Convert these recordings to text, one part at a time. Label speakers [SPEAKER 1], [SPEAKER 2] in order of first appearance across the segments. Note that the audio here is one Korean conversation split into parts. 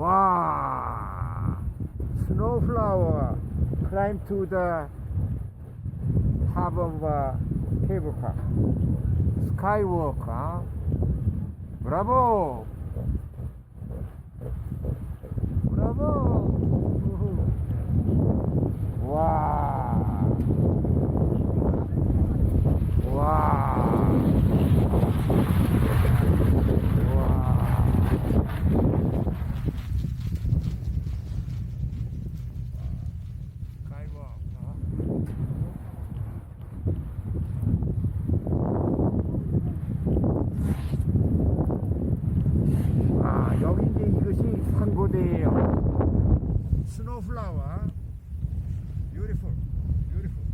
[SPEAKER 1] 와, snowflower climb to the top of a cable car. Skywalk. 브라보. 브라보. 와. 와. 여기 이제 이것이 상고대예요. 스노우플라워. Beautiful. Beautiful.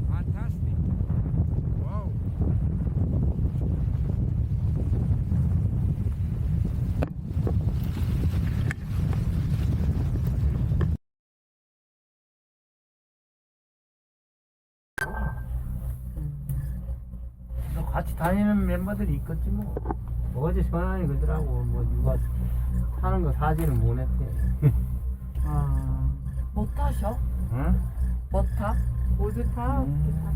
[SPEAKER 1] Fantastic. Wow.
[SPEAKER 2] 같이 다니는 멤버들이 있겠지 뭐. 어제 전화니 그러더라고. 뭐 누가 타는 거 사진은 못 했대.
[SPEAKER 3] 못 타셔?
[SPEAKER 2] 응?
[SPEAKER 3] 못 타? 보드 타? 어떻게 타?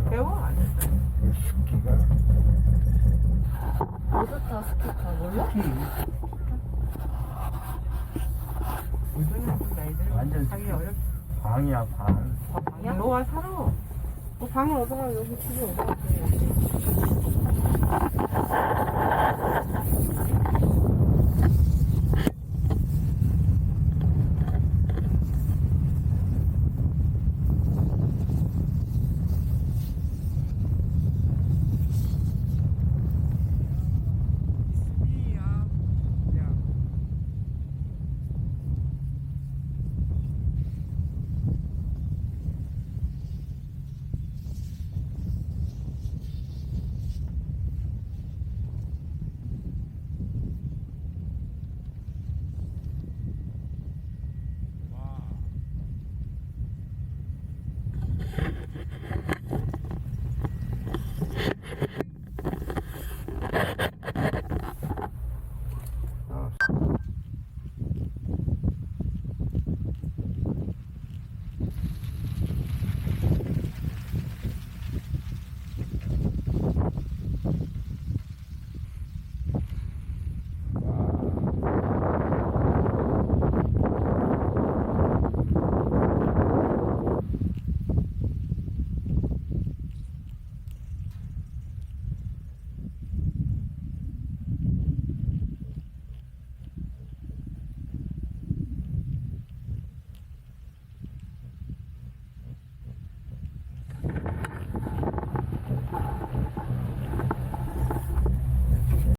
[SPEAKER 3] 배워 안 해?
[SPEAKER 2] 스키가.
[SPEAKER 3] 보드 타, 스키 타 몰라? 요즘은 나이들
[SPEAKER 2] 완전
[SPEAKER 3] 타기 어렵지.
[SPEAKER 2] 방이야 방.
[SPEAKER 3] 방이야? 너 와 살아. 너 방을 얻어가 여기 집에 얻어가.